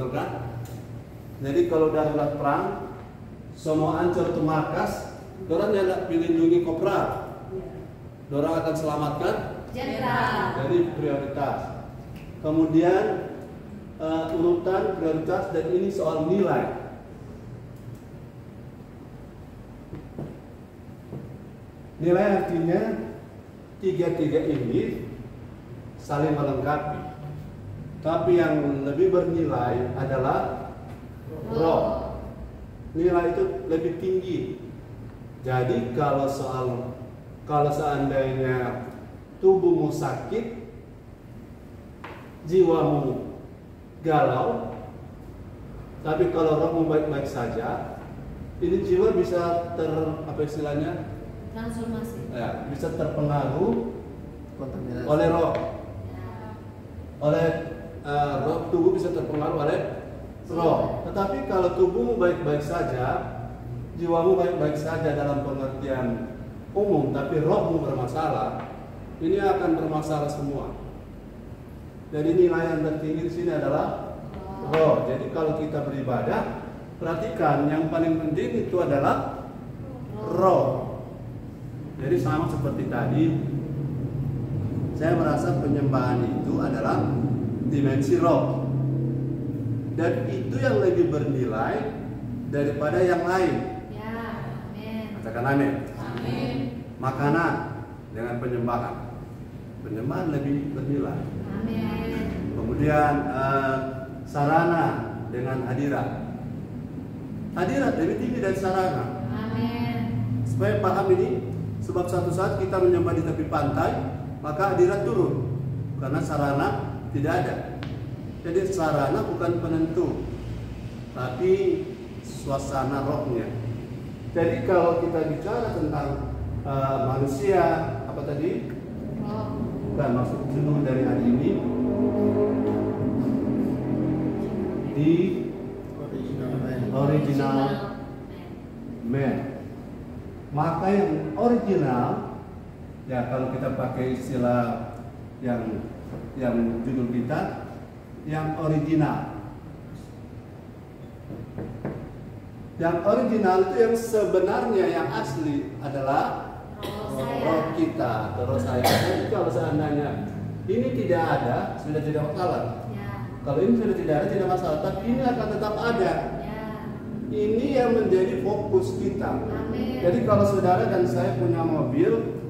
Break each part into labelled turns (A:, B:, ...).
A: betul kan? Jadi kalau darurat perang, semua ancur itu markas, orang yang tidak dilindungi kopral, orang akan selamatkan
B: jenderal.
A: Jadi prioritas. Kemudian urutan prioritas, dan ini soal nilai. Nilai artinya tiga-tiga ini saling melengkapi. Tapi yang lebih bernilai adalah roh. Nilai itu lebih tinggi. Jadi kalau seandainya tubuhmu sakit, jiwamu galau, tapi kalau rohmu baik-baik saja, ini jiwa bisa
B: Transformasi.
A: ya, bisa terpengaruh
C: Kontaminasi.
A: oleh roh. Oleh roh, tubuh bisa terpengaruh oleh roh. Tetapi kalau tubuhmu baik-baik saja, jiwamu baik-baik saja dalam pengertian umum, tapi rohmu bermasalah, ini akan bermasalah semua. Jadi nilai yang tertinggi di sini adalah roh. Jadi kalau kita beribadah, perhatikan yang paling penting itu adalah roh. Jadi sama seperti tadi, saya merasa penyembahan itu adalah dimensi roh, dan itu yang lebih bernilai daripada yang lain.
B: Ya, amin.
A: Katakan amin.
B: Amin.
A: Makanan dengan penyembahan lebih bernilai.
B: Amin.
A: Kemudian sarana dengan hadirat lebih tinggi dari sarana.
B: Amin.
A: Supaya paham ini, sebab satu saat kita menyembah di tepi pantai, maka hadirat turun karena sarana tidak ada. Jadi sarana bukan penentu, tapi suasana rohnya. Jadi kalau kita bicara tentang manusia, apa tadi?
B: Roh.
A: Bukan, maksud judul dari hari ini di original man. Maka yang original, ya kalau kita pakai istilah yang judul kita, yang original. Yang original itu yang sebenarnya, yang asli adalah roh kita atau roh saya. Jadi kalau seandainya ini tidak ada, sudah tidak masalah.
B: Ya.
A: Kalau ini sudah tidak ada, tidak masalah. Tapi ini akan tetap ada.
B: Ya.
A: Ini yang menjadi fokus kita.
B: Amin.
A: Jadi kalau saudara dan saya punya mobil,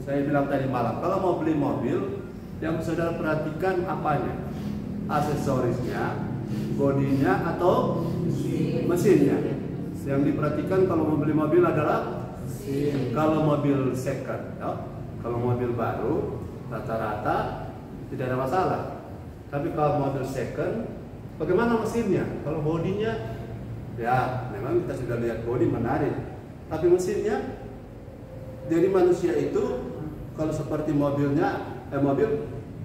A: saya bilang tadi malam, kalau mau beli mobil, yang saudara perhatikan apanya? Aksesorisnya, bodinya, atau mesinnya. Yang diperhatikan kalau mau beli mobil adalah mesin. Kalau mobil second, kalau mobil baru, rata-rata tidak ada masalah. Tapi kalau mobil second, bagaimana mesinnya? Kalau bodinya, ya memang kita sudah lihat bodi menarik, tapi mesinnya, jadi manusia itu kalau seperti mobilnya,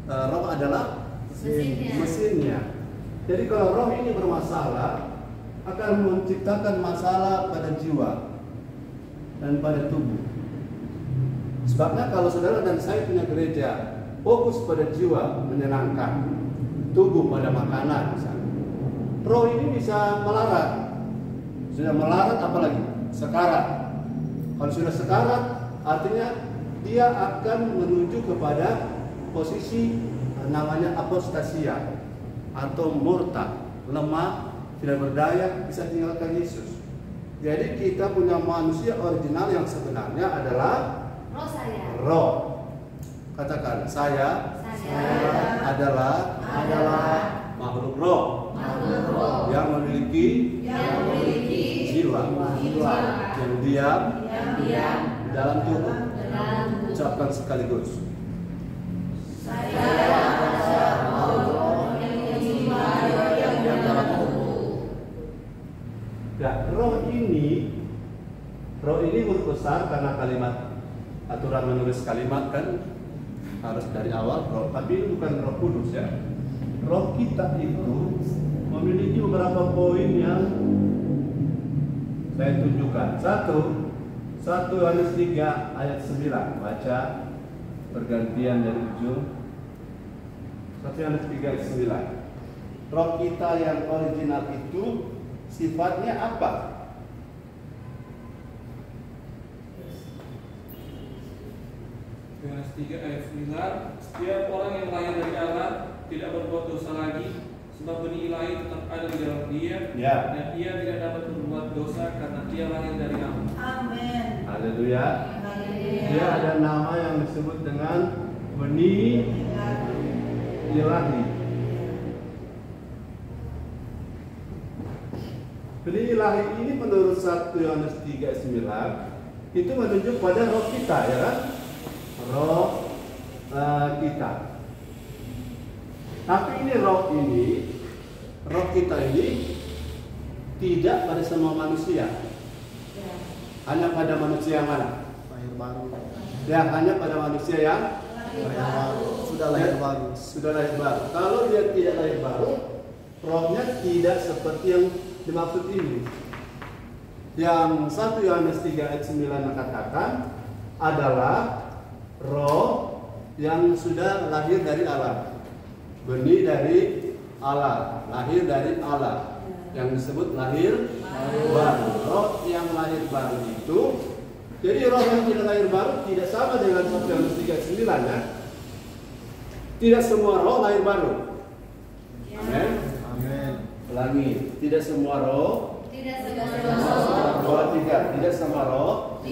A: roh adalah mesinnya. Jadi kalau roh ini bermasalah, akan menciptakan masalah pada jiwa dan pada tubuh. Sebabnya kalau saudara dan saya punya gereja fokus pada jiwa, menyenangkan, tubuh pada makanan misalnya, roh ini bisa melarat. Sudah melarat apalagi? Sekarat. Kalau sudah sekarat, artinya dia akan menuju kepada posisi namanya apostasia atau murtad, lemah, tidak berdaya, bisa tinggalkan Yesus. Jadi kita punya manusia original yang sebenarnya adalah
B: Roh saya.
A: roh. Katakan, saya adalah makhluk roh yang memiliki jiwa yang diam di dalam tubuh. Ucapkan sekaligus. Ya, roh ini huruf besar karena kalimat aturan menulis kalimat kan harus dari awal roh, tapi ini bukan Roh Kudus ya. Roh kita itu memiliki beberapa poin yang saya tunjukkan. Satu Yohanes 3 ayat 9, baca pergantian dari ujung. 1 Yohanes 3 ayat 9. roh kita yang original itu sifatnya apa?
C: Yohanes 3 ayat 9, setiap orang yang lahir dari Allah tidak berbuat dosa lagi, sebab benih ilahi tetap ada di dalam dia,
A: Ya.
C: dan ia tidak dapat berbuat dosa karena dia lahir dari Allah.
D: Amin.
A: Haleluya.
D: Haleluya.
A: Dia ada nama yang disebut dengan benih ilahi. Benih ilahi ini menurut 1 Yohanes 3:9 itu menunjuk pada roh kita, ya kan? Roh kita. Tapi ini roh kita ini tidak pada semua manusia.
D: Ya.
A: Hanya pada manusia yang mana?
E: Lahir baru.
A: Ya, hanya pada manusia yang
D: Lahir baru.
E: Sudah lahir baru.
A: sudah lahir baru. Kalau dia tidak lahir baru, rohnya tidak seperti yang dimaksud ini. Yang 1 Yohanes 3 ayat 9 mengatakan adalah roh yang sudah lahir dari Allah, benih dari Allah, lahir dari Allah, yang disebut lahir baru. Roh yang lahir baru itu, jadi roh yang tidak lahir baru tidak sama dengan 1 Yohanes 3 ayat 9 ya. Tidak semua roh lahir baru.
D: Ya.
A: Amin.
E: Amin.
A: Ulangi, tidak semua roh.
B: Tidak semua
A: Dua, tiga. Tidak semua roh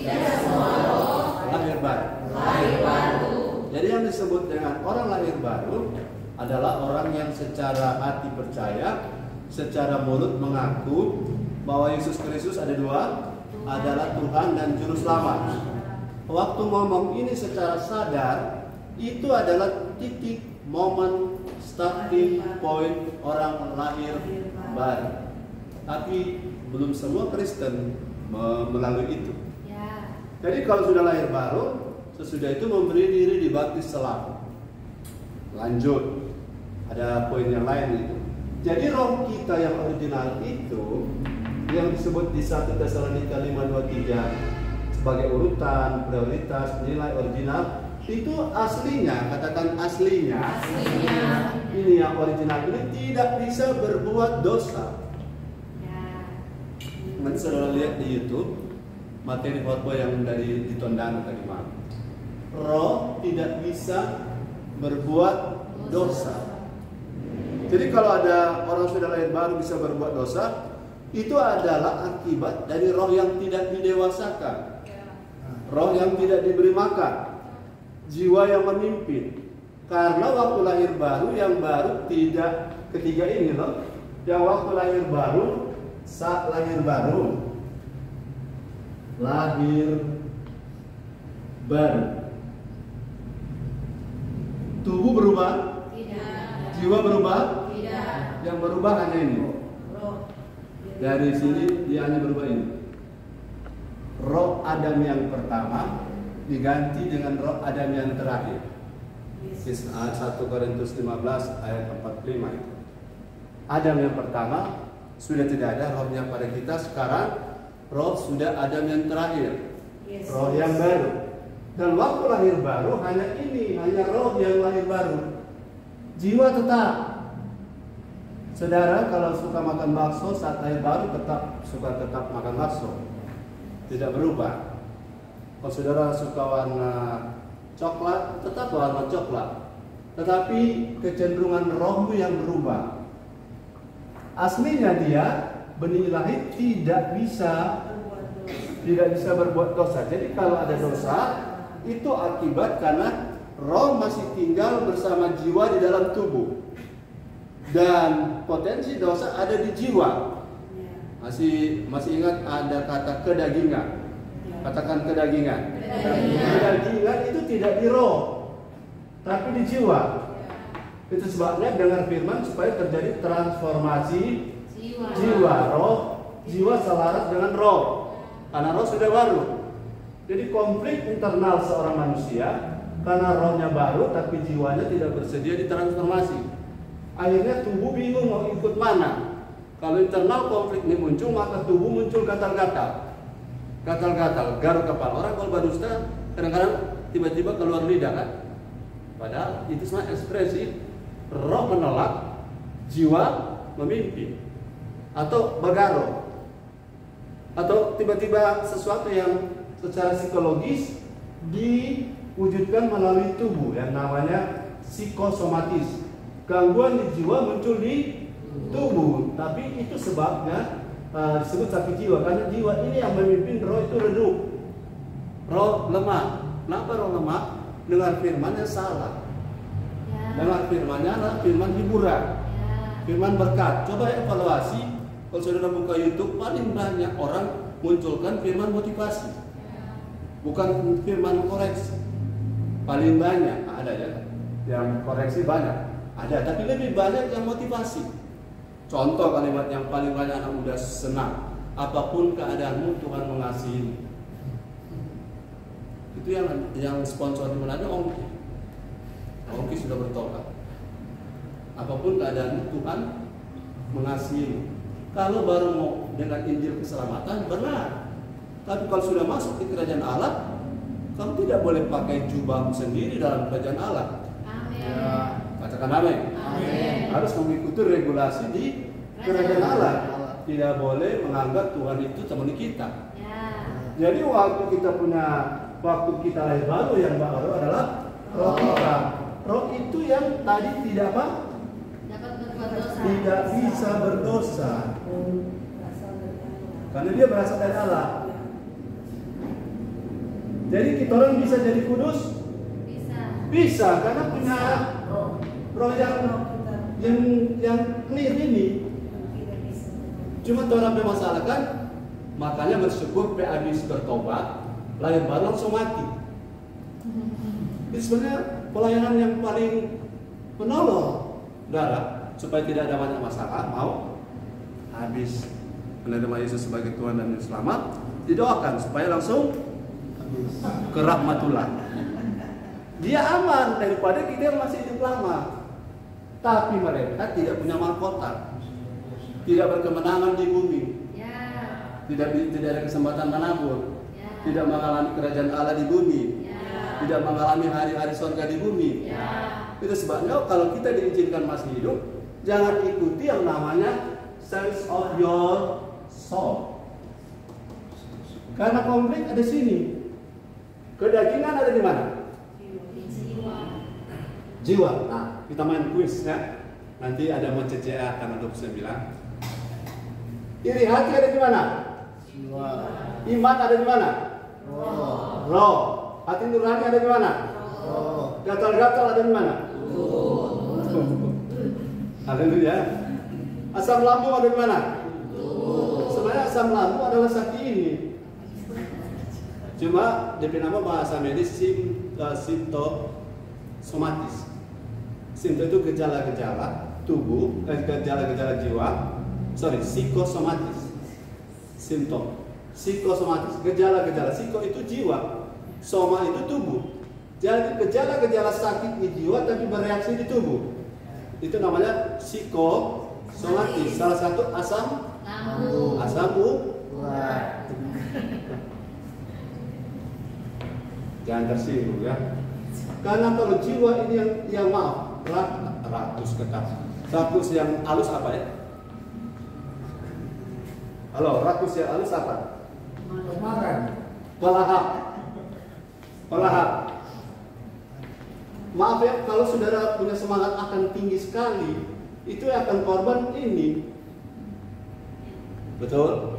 A: lahir baru. Jadi yang disebut dengan orang lahir baru adalah orang yang secara hati percaya, secara mulut mengaku bahwa Yesus Kristus ada dua, adalah Tuhan dan Juru Selamat. Waktu ngomong ini secara sadar, itu adalah titik momen starting point orang lahir baru. Tapi belum semua Kristen melalui itu.
B: Ya.
A: Jadi kalau sudah lahir baru, sesudah itu memberi diri dibaptis selalu. Lanjut, ada poin yang lain itu. Jadi roh kita yang original itu, yang disebut di 1 Tesalonika 5:23 sebagai urutan, prioritas, nilai original, itu aslinya, katakan aslinya. Ini yang original ini tidak bisa berbuat dosa. Nanti saudara lihat di YouTube materi khotbah yang dari di Tondano tadi malam. Roh tidak bisa berbuat dosa. Jadi kalau ada orang sudah lahir baru bisa berbuat dosa, itu adalah akibat dari roh yang tidak didewasakan, roh yang tidak diberi makan, jiwa yang memimpin. Karena waktu lahir baru, yang baru tidak ketiga ini loh, yang waktu lahir baru, saat lahir baru, tubuh berubah,
B: Tidak.
A: jiwa berubah.
B: Tidak.
A: Yang berubah hanya ini.
D: Roh.
A: Dari sini dia hanya berubah ini. Roh Adam yang pertama diganti dengan roh Adam yang terakhir. 1 Korintus 15 ayat 45 itu. Adam yang pertama sudah tidak ada rohnya pada kita. Sekarang roh sudah Adam yang terakhir, roh yang baru. Dan waktu lahir baru hanya ini, hanya roh yang lahir baru. Jiwa tetap. Saudara kalau suka makan bakso saat lahir baru tetap makan bakso, tidak berubah. Kalau saudara suka warna coklat, tetap warna coklat. Tetapi kecenderungan rohmu yang berubah. Aslinya dia benih ilahi tidak bisa berbuat dosa. Jadi kalau ada dosa itu akibat karena roh masih tinggal bersama jiwa di dalam tubuh. Dan potensi dosa ada di jiwa. Masih ingat ada kata kedagingan. Katakan kedagingan. Kedagingan itu tidak di roh, tapi di jiwa. Itu sebabnya dengar firman supaya terjadi transformasi jiwa, roh, jiwa selaras dengan roh. Karena roh sudah baru. Jadi konflik internal seorang manusia karena rohnya baru tapi jiwanya tidak bersedia ditransformasi. Akhirnya tubuh bingung mau ikut mana. Kalau internal konflik ini muncul, maka tubuh muncul gatal-gatal. Gatal-gatal, garuk kepala. Orang kalau berdusta kadang-kadang tiba-tiba keluar lidah kan. Padahal itu semua ekspresi roh menolak, jiwa memimpin atau bergaruh, atau tiba-tiba sesuatu yang secara psikologis diwujudkan melalui tubuh yang namanya psikosomatis. Gangguan di jiwa muncul di tubuh, tapi itu sebabnya disebut sakit jiwa karena jiwa ini yang memimpin, roh itu redup, roh lemah. Kenapa roh lemah? Dengar firman yang salah. Dengar firmannya adalah firman hiburan, firman berkat. Coba evaluasi, kalau saudara buka YouTube paling banyak orang munculkan firman motivasi, bukan firman koreksi. Paling banyak ada ya, yang koreksi banyak ada, tapi lebih banyak yang motivasi. Contoh kalimat yang paling banyak anak muda senang, apapun keadaanmu Tuhan mengasihi. Itu yang sponsor di Manado Ongki sudah bertobat. Apapun keadaanmu Tuhan mengasihi. Kalau baru mau dengan Injil keselamatan benar, tapi kalau sudah masuk di kerajaan Allah, kamu tidak boleh pakai jubah sendiri dalam kerajaan Allah.
B: Amin.
A: Ya, katakan amin.
B: Amin.
A: Harus mengikuti regulasi di kerajaan Allah. Tidak boleh menganggap Tuhan itu teman kita.
B: Ya.
A: Jadi waktu kita lahir baru, yang baru adalah roh kita. Roh itu yang tadi tidak apa?
B: Dapat berbuat dosa.
A: Tidak bisa berdosa. Karena dia berasal dari Allah. Jadi kita orang bisa jadi kudus?
B: Bisa.
A: Bisa, karena punya roh yang clear ini. Cuma orang bermasalahkan, makanya bersyukur habis bertobat, lahir baru langsung mati. Itu sebenarnya pelayanan yang paling menolong, saudara, supaya tidak ada banyak masalah. Mau habis menerima Yesus sebagai Tuhan dan Juru Selamat, didoakan supaya langsung ke rahmatullah. Dia aman daripada kita yang masih hidup lama. Tapi mereka tidak punya mahkota, tidak berkemenangan di bumi,
B: Ya.
A: tidak ada kesempatan menabur,
B: Ya.
A: tidak mengalami kerajaan Allah di bumi,
B: Ya.
A: tidak mengalami hari-hari surga di bumi.
B: Ya.
A: Itu sebabnya kalau kita diizinkan masih hidup, jangan ikuti yang namanya sense of your soul. Karena konflik ada sini. Kedagingan ada di mana?
B: Jiwa.
A: Jiwa. Nah, kita main quiz ya. Nanti ada CCA tanggal 29. Iri hati ada di mana?
E: Jiwa.
A: Iman ada di mana?
E: Roh.
A: Roh. Hati nurani ada di mana?
E: Roh.
A: Gatal-gatal ada di mana? Haleluya. Asam lambung ada di mana? Sebenarnya asam lambung adalah sakit ini. Cuma DP nama bahasa medis simptosomatis. Simptom itu gejala-gejala tubuh, gejala-gejala jiwa. Psikosomatis. Simptom psikosomatis, gejala-gejala. Psiko itu jiwa, soma itu tubuh. Jadi gejala-gejala sakit di jiwa tapi bereaksi di tubuh. Itu namanya psikosomatis. Salah satu asam
B: Lambung.
E: Urat.
A: Jangan tersinggung ya. Karena kalau jiwa ini yang maaf, ratus yang halus apa ya? Halo, ratus yang halus apa? Pelahap. Maaf ya, kalau saudara punya semangat akan tinggi sekali, itu akan korban ini. Betul?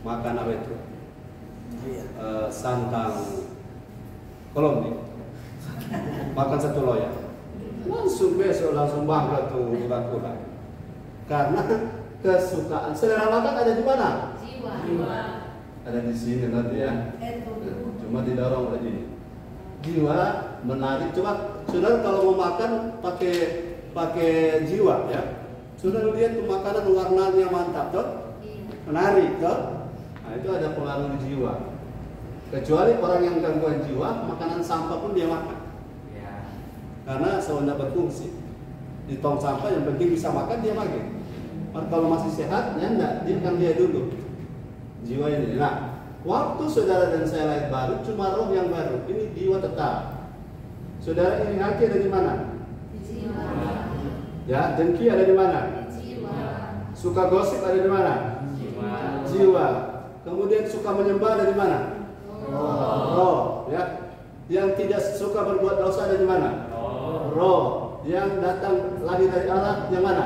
A: Makan apa itu? Santang kolombi. Makan satu loyang. Langsung besok langsung bangga tuh urat-urat. Karena kesukaan. Selera makan ada di mana?
B: Jiwa.
A: Ada di sini nanti ya. Cuma didorong oleh ini. Jiwa menarik. Coba saudara kalau mau makan pakai jiwa ya. Saudara lihat tuh makanan warnanya mantap tuh. Menarik tuh. Nah itu ada pengaruh jiwa. Kecuali orang yang gangguan jiwa, makanan sampah pun dia makan. Karena sebenarnya berfungsi. Di tong sampah yang penting bisa makan dia makan. Kalau masih sehat, ya enggak, dia akan lihat dulu jiwa ini. Nah, waktu saudara dan saya lahir baru, cuma roh yang baru. Ini jiwa tetap. Saudara ini hati ada di mana?
B: Jiwa.
A: Ya, dengki ada di mana?
B: Jiwa.
A: Suka gosip ada di mana? Jiwa. Kemudian suka menyembah ada di mana? Roh. Ya. Yang tidak suka berbuat dosa ada di mana? Roh. Yang datang lahir dari Allah yang mana?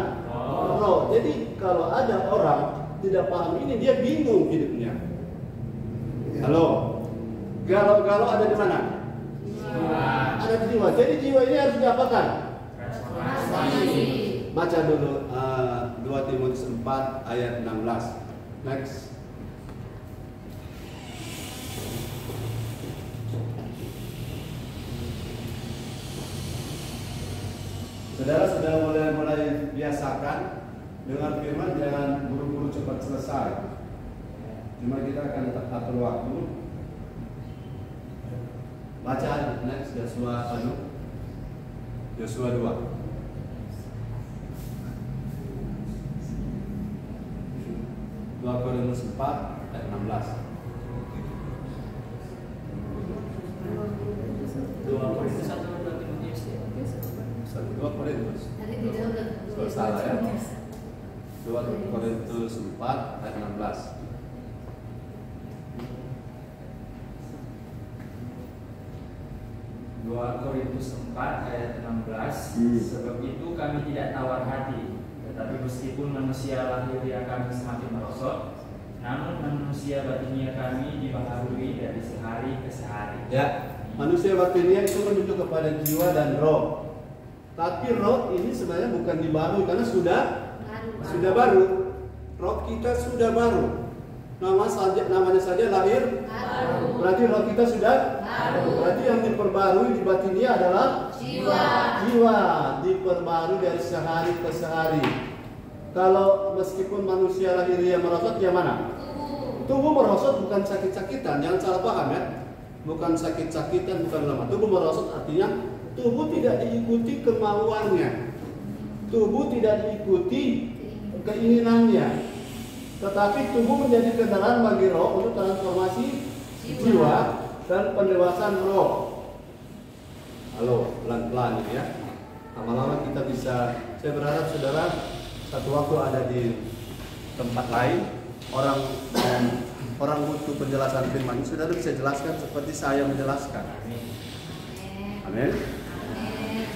A: Roh. Jadi kalau ada orang tidak paham ini, dia bingung hidupnya. Halo. Galau-galau ada di mana? Ada di jiwa. Jadi jiwa ini harus diapakan? Baca dulu 2 Timotius 4 ayat 16. Next. Saudara mulai biasakan dengar firman, jangan buru-buru cepat selesai. Cuma kita akan atur waktu. Baca next Yosua 2. Korintus 4 ayat 16.
F: 2 Korintus 1 atau 2 Timotius ya?
A: 2 Korintus.
B: Tadi tidak udah.
A: Kalau salah ya. 2 Korintus 4 ayat 16.
F: 2 Korintus 4 ayat 16. Sebab itu kami tidak tawar hati, tetapi meskipun manusia lahiriah kami semakin merosot, namun manusia batinnya kami dibaharui dari sehari ke sehari.
A: Ya, manusia batinnya itu menunjuk kepada jiwa dan roh. Tapi roh ini sebenarnya bukan dibaharui karena sudah baru. Roh kita sudah baru. Namanya saja lahir. Berarti roh kita sudah baru. Berarti yang diperbarui di batinnya adalah jiwa diperbarui dari sehari ke sehari. Kalau meskipun manusia lahiriah merosot, yang mana? Tubuh merosot bukan sakit-sakitan, jangan salah paham ya. Bukan sakit-sakitan, bukan lemah. Tubuh merosot artinya tubuh tidak diikuti kemauannya, tubuh tidak diikuti keinginannya, tetapi tubuh menjadi kendaraan bagi roh untuk transformasi jiwa dan pendewasaan roh. Halo, pelan-pelan ya. Lama-lama kita bisa. Saya berharap saudara satu waktu ada di tempat lain, orang butuh penjelasan firman ini, saudara bisa jelaskan seperti saya menjelaskan. Amin.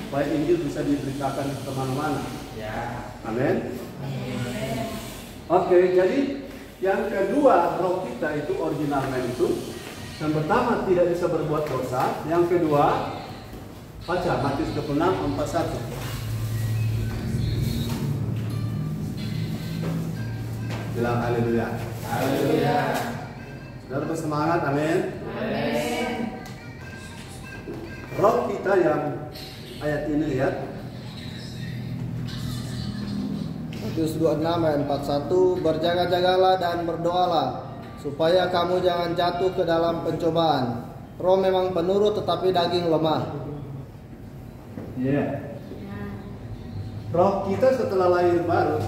A: Supaya Injil bisa diberitakan kemana-mana.
F: Ya.
A: Amin. Oke, jadi yang kedua, roh kita itu originalnya itu, yang pertama tidak bisa berbuat dosa, yang kedua baca Matius 26 41. Bilang haleluya.
F: Haleluya.
A: Saudara bersemangat, amin. Roh kita yang ayat ini lihat.
E: Matius 26 ayat 41, berjaga-jagalah dan berdoalah supaya kamu jangan jatuh ke dalam pencobaan. Roh memang penurut tetapi daging lemah.
A: Iya. Roh kita setelah lahir baru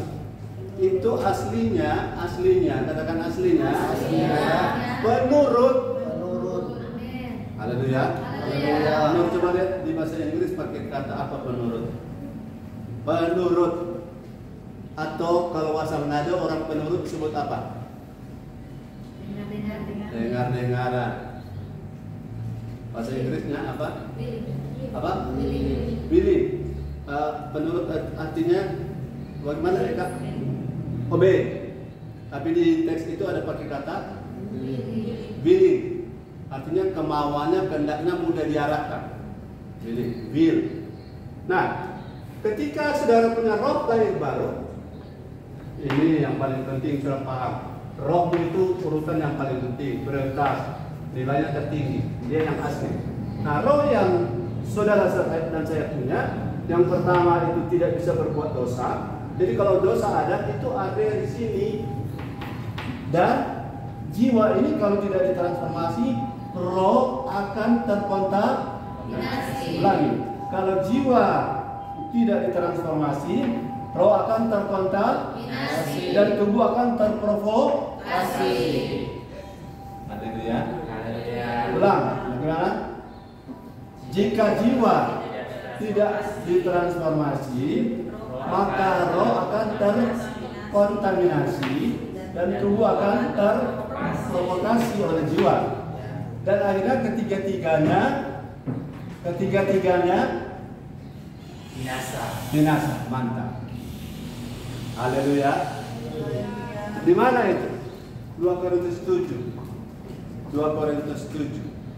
A: itu aslinya katakan aslinya penurut. Haleluya. Menurut, coba lihat di bahasa Inggris pakai kata apa penurut? Penurut. Atau kalau bahasa Manado orang penurut disebut apa? Dengar-dengaran. Bahasa Inggrisnya apa? Apa? Believe. Penurut artinya bagaimana ya Kak? Obey. Tapi di teks itu ada pakai kata willing. Artinya kemauannya, kehendaknya mudah diarahkan. Will. Nah, ketika saudara punya roh lahir baru, ini yang paling penting saudara paham. Roh itu urutan yang paling penting, prioritas, nilainya tertinggi, dia yang asli. Nah, roh yang saudara dan saya punya, yang pertama itu tidak bisa berbuat dosa. Jadi kalau dosa ada, itu ada di sini. Dan jiwa ini kalau tidak ditransformasi, roh akan terkontaminasi. Kalau jiwa tidak ditransformasi, roh akan terkontaminasi dan tubuh akan terprovokasi. Haleluya. Ulang, bagaimana? Jika jiwa tidak ditransformasi, maka roh akan terkontaminasi dan tubuh akan terprovokasi oleh jiwa. Dan akhirnya ketiga-tiganya binasa. Mantap. Haleluya. Di mana itu? 2 Korintus 7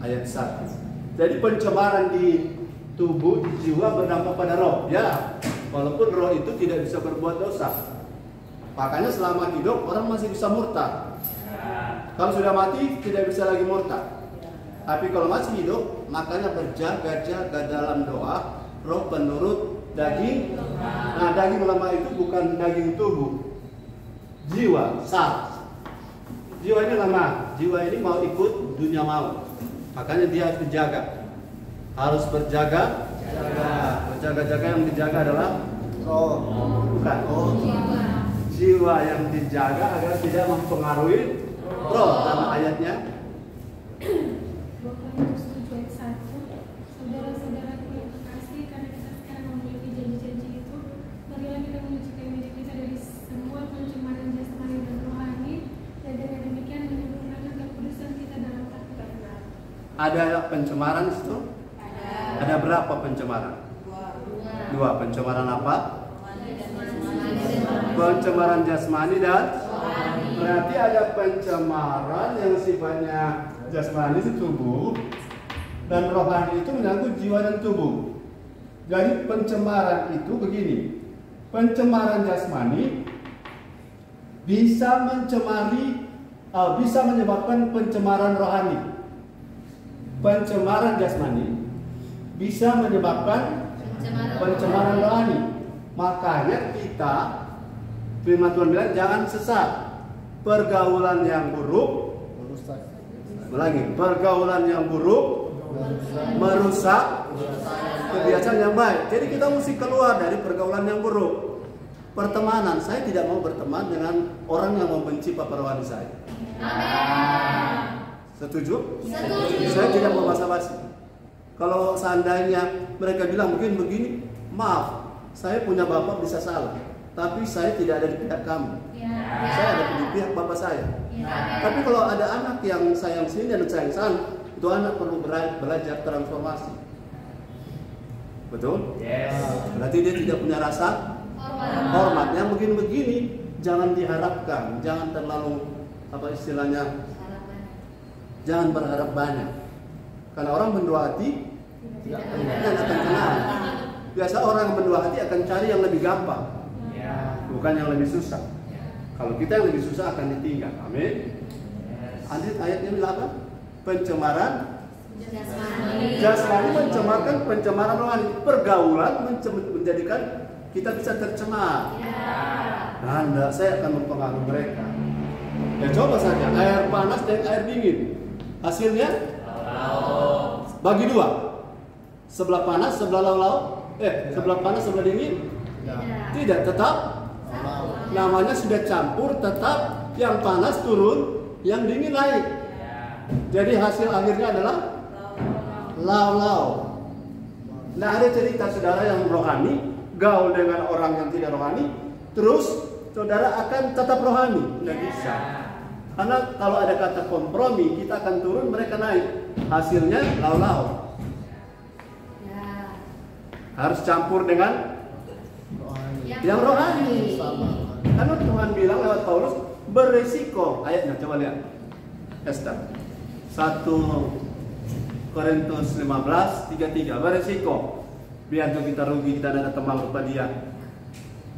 A: ayat 1. Jadi pencemaran di tubuh, di jiwa berdampak pada roh. Ya, walaupun roh itu tidak bisa berbuat dosa. Makanya selama hidup orang masih bisa murtad. Kalau sudah mati tidak bisa lagi murtad. Tapi kalau masih hidup, makanya berjaga-jaga dalam doa, roh penurut daging. Nah, daging lemah itu bukan daging tubuh, jiwa, sal. Jiwa ini lemah, jiwa ini mau ikut dunia mau. Makanya dia harus dijaga. Harus berjaga. Berjaga-jaga, yang dijaga adalah roh, bukan jiwa yang dijaga agar tidak mempengaruhi roh. Dalam ayatnya
B: 2 Korintus 7 ayat 1. Saudara-saudaraku yang terkasih, karena kita sekarang memiliki janji-janji itu, marilah kita menyucikan diri kita dari semua pencemaran jasmani dan rohani, dan dengan demikian menyempurnakan kekudusan kita dalam takut benar.
A: ada pencemaran di situ? Ada berapa pencemaran? 2. Pencemaran apa? Pencemaran jasmani dan berarti ada pencemaran yang sifatnya jasmani di tubuh, dan rohani itu menyangkut jiwa dan tubuh. Jadi pencemaran itu begini, pencemaran jasmani bisa bisa menyebabkan pencemaran rohani. Pencemaran jasmani bisa menyebabkan pencemaran rohani. Makanya kita, firman Tuhan bilang jangan sesat. Pergaulan yang buruk pergaulan yang buruk merusak kebiasaan yang baik. Jadi kita mesti keluar dari pergaulan yang buruk. Pertemanan, saya tidak mau berteman dengan orang yang membenci papa rohani saya. Setuju? Saya tidak mau basa-basi. Kalau seandainya mereka bilang mungkin begini, maaf, saya punya bapak bisa salah, tapi saya tidak ada di pihak kamu. Saya ada di pihak bapak saya. Tapi kalau ada anak yang sayang sini dan sayang sana, itu anak perlu belajar transformasi. Betul?
F: Yes.
A: Berarti dia tidak punya rasa hormat. Yang begini-begini jangan diharapkan, jangan terlalu jangan berharap banyak. Karena orang mendua hati dan akan kenal. Biasa orang mendua hati akan cari yang lebih gampang, bukan yang lebih susah. Kalau kita yang lebih susah akan ditinggal. Amin. Ayatnya bilang apa? Pencemaran jasmani mencemarkan pencemaran rohani. Pergaulan menjadikan kita bisa tercemar. Nah, saya akan mempengaruhi mereka. Ya coba saja air panas dan air dingin. Hasilnya bagi 2. Sebelah panas, sebelah lau-lau. Sebelah panas, sebelah dingin. Tidak, tetap namanya sudah campur, tetap yang panas turun, yang dingin naik. Jadi hasil akhirnya adalah lau-lau. Nah, ada cerita saudara yang rohani gaul dengan orang yang tidak rohani, terus saudara akan tetap rohani. Tidak bisa. Karena kalau ada kata kompromi, kita akan turun, mereka naik. Hasilnya lau-lau. Harus campur dengan yang rohani. Karena Tuhan bilang lewat Paulus, beresiko. Ayatnya coba lihat. Esther 1 Korintus 15:33. Beresiko. Biar kita rugi, kita ada teman kepada dia.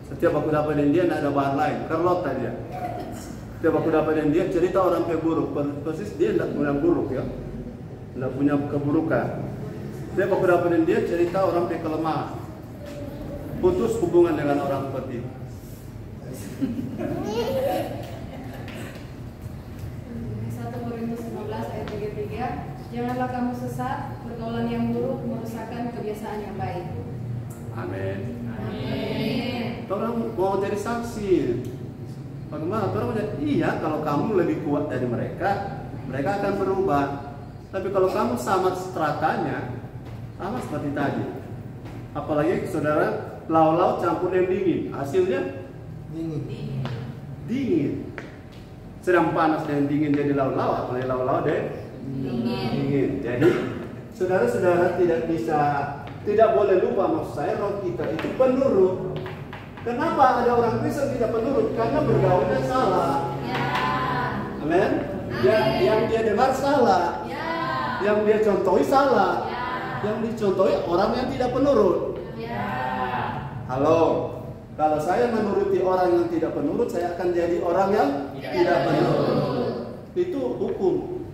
A: Setiap aku dapatin dia, tidak ada bahan lain. Carlota dia. Setiap aku dapatin dia, cerita orang buruk. Persis dia tidak punya buruk ya. Tidak punya keburukan. Setiap aku dapatin dia, cerita orang kelemahan. Putus hubungan dengan orang seperti itu.
G: 1 Korintus 15 ayat 33. Janganlah kamu sesat, pergaulan yang buruk merusakkan kebiasaan yang baik.
A: Amin.
G: Amin.
A: Orang mau jadi saksi. Bagaimana? Orang mau jadi, iya kalau kamu lebih kuat dari mereka, mereka akan berubah. Tapi kalau kamu sama stratanya, sama seperti tadi. Apalagi saudara Lau-lau campur yang dingin, hasilnya dingin. Sedang panas dan dingin jadi lau-lau, apalagi lau-lau deh dingin. Jadi saudara-saudara tidak boleh lupa, maksud saya roh kita itu penurut. Kenapa ada orang Kristen tidak penurut? Karena bergaulnya salah. Amin. Yang dia dengar salah. Yang dia contohi salah. Yang dicontohi orang yang tidak penurut. Halo. Kalau saya menuruti orang yang tidak penurut, saya akan jadi orang yang tidak penurut. Itu hukum.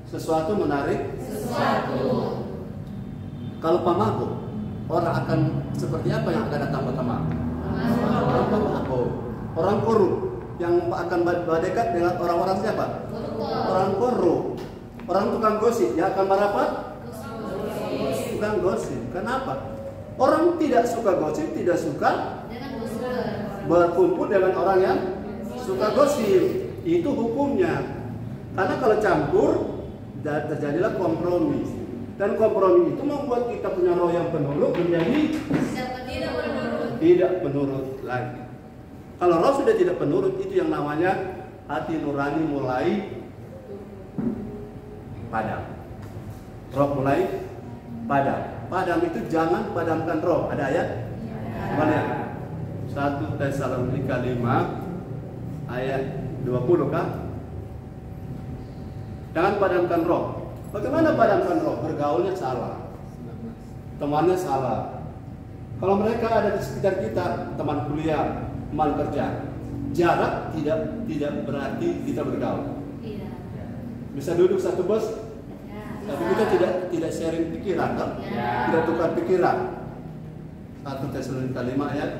A: Sesuatu menarik sesuatu. Kalau pemabuk, orang akan seperti apa yang akan datang pertama? Orang pemabuk, orang korup yang akan berdekat dengan orang-orang siapa? Orang korup, orang tukang gosip, yang akan merapat? Tukang gosip. Kenapa? Orang tidak suka gosip, tidak suka berkumpul dengan orang yang suka gosip. Itu hukumnya. Karena kalau campur, terjadilah kompromi. Dan kompromi itu membuat kita punya roh yang penurut menjadi tidak penurut lagi. Kalau roh sudah tidak penurut, itu yang namanya hati nurani mulai padam. Roh mulai padam. Padam itu jangan padamkan roh. Ada ayat? Mana? 1 Tesalonika 5 ayat 20 kah? Jangan padamkan roh. Bagaimana padamkan roh? Bergaulnya salah, temannya salah. Kalau mereka ada di sekitar kita, teman kuliah, teman kerja, jarak tidak berarti kita bergaul. Bisa duduk satu bus, tapi kita tidak sharing pikiran, kan? Tidak tukar pikiran. 1 Tesalonika 5 ayat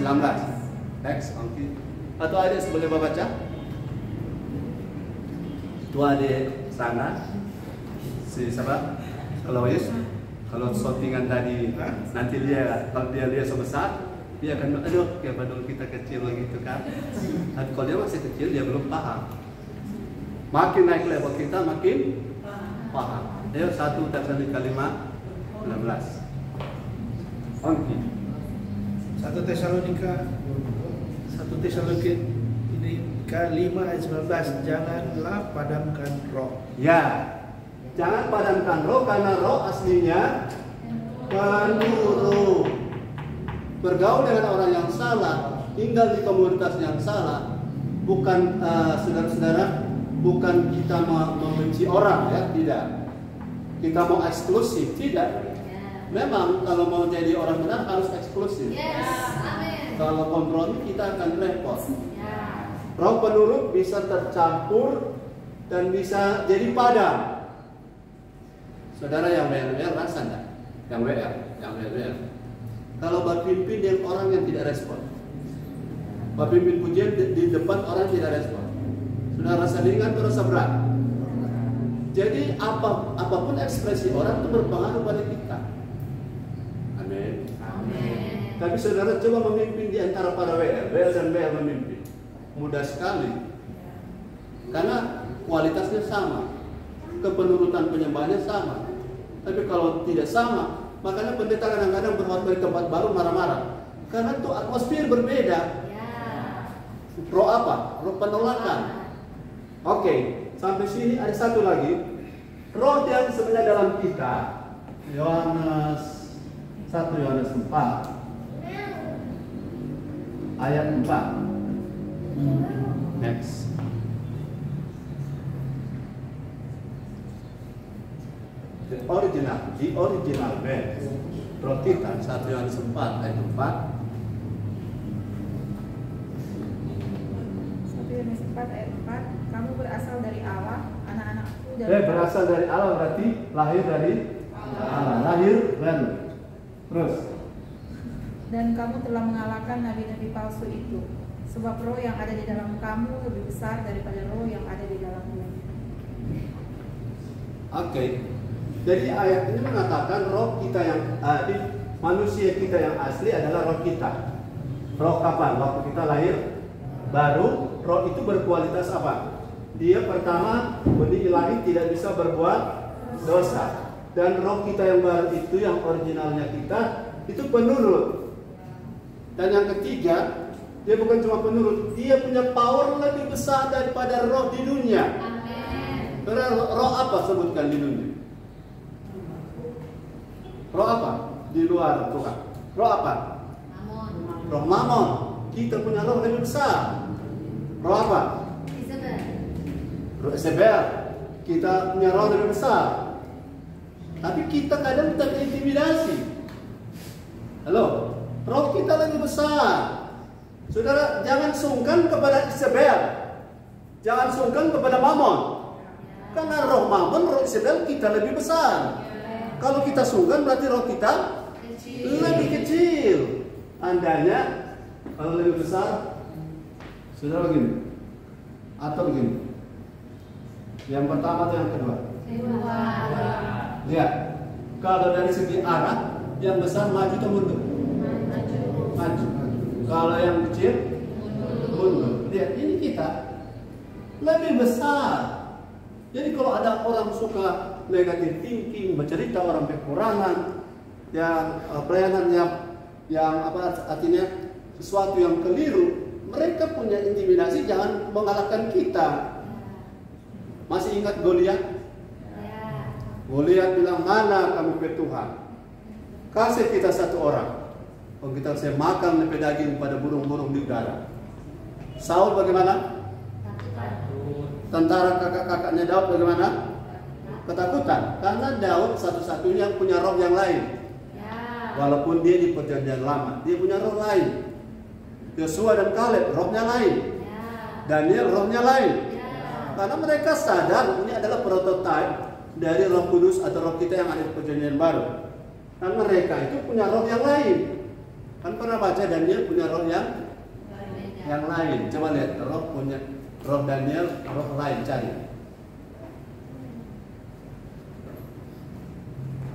A: 19. Next, atau ada yang boleh baca? Itu ada sana. Si siapa? Kalau shootingan tadi nanti kalau dia lihat sebesar, dia akan aduh kayak padahal kita kecil gitu kan. Tapi kalau dia masih kecil dia belum paham. Makin naik level kita makin paham. Dia 1 Tesalonika 5 16.
H: 1 Tesalonika ini ke-5 ayat 19, janganlah padamkan roh.
A: Ya, jangan padamkan roh karena roh aslinya penurut. Bergaul dengan orang yang salah, tinggal di komunitas yang salah, bukan saudara-saudara, bukan kita membenci orang ya, tidak. Kita mau eksklusif, tidak. Memang kalau mau jadi orang benar harus eksklusif. Kalau kompromi kita akan repot. Roh penurut bisa tercampur dan bisa jadi padam. Saudara yang WL rasa enggak? Yang WL. Kalau berpimpin dengan orang yang tidak respon, berpimpin pujian di depan orang yang tidak respon, sudah rasa ringan atau rasa berat. Jadi apapun ekspresi orang itu berpengaruh pada kita. Amin. Tapi saudara coba memimpin di antara para WL dan WL memimpin. Mudah sekali. Karena kualitasnya sama. Kepenurutan penyembahnya sama. Tapi kalau tidak sama, makanya pendeta kadang-kadang berkhotbah di tempat baru marah-marah. Karena itu atmosfer berbeda. Roh apa? Roh penolakan. Oke, sampai sini ada satu lagi. Roh yang sebenarnya dalam kita. Yohanes 1 Yohanes 4 ayat 4. Next. The original verse. Roh kita 1 Yohanes 4 ayat 4.
I: 1 Yohanes 4 ayat 4, kamu berasal dari Allah, anak-anakku dari
A: berasal dari Allah berarti lahir dari Allah. Lahir baru. Terus.
I: Dan kamu telah mengalahkan nabi-nabi palsu itu, sebab roh yang ada di dalam kamu lebih besar daripada roh yang ada di dalam dunia.
A: Oke. Jadi ayat ini mengatakan roh kita yang manusia kita yang asli adalah roh kita. Roh kapan? Waktu kita lahir baru. Roh itu berkualitas apa? Dia pertama benih ilahi, tidak bisa berbuat dosa. Dan roh kita yang baru itu yang originalnya kita itu penurut. Dan yang ketiga, dia bukan cuma penurut, dia punya power lebih besar daripada roh di dunia. Karena roh apa sebutkan di dunia? Roh apa? Di luar Tuhan. Roh apa? Roh Mamon. Kita punya roh lebih besar. Roh apa? Roh Isabel. Kita punya roh lebih besar. Tapi kita kadang terintimidasi. Halo? Roh kita lebih besar. Saudara, jangan sungkan kepada Isabel. Jangan sungkan kepada Mamon. Karena roh Mamon, roh Isabel kita lebih besar. Kalau kita sungkan berarti roh kita lebih kecil. Andanya kalau lebih besar, saudara begini. Atau begini. Yang pertama atau yang kedua? Lihat. Kalau dari segi arah, yang besar maju atau mundur? Maju. Kalau yang kecil mundur. Lihat, ini kita lebih besar. Jadi kalau ada orang suka negatif thinking, bercerita orang kekurangan, yang pelayanan yang apa artinya sesuatu yang keliru, mereka punya intimidasi, jangan mengalahkan kita. Masih ingat Goliat? Goliat bilang, mana kamu ke Tuhan? Kasih kita satu orang. Kalau kita saya makan lepet daging pada burung-burung di udara. Saul bagaimana? Tentara kakak-kakaknya Daud bagaimana? Ketakutan. Karena Daud satu-satunya yang punya roh yang lain. Walaupun dia di perjanjian lama, dia punya roh lain. Yosua dan Kaleb rohnya lain. Daniel rohnya lain. Karena mereka sadar ini adalah prototipe dari Roh Kudus atau roh kita yang ada di perjanjian baru. Dan mereka itu punya roh yang lain. Kan pernah baca Daniel punya roh yang lain. Coba lihat roh Daniel, roh lain, cari.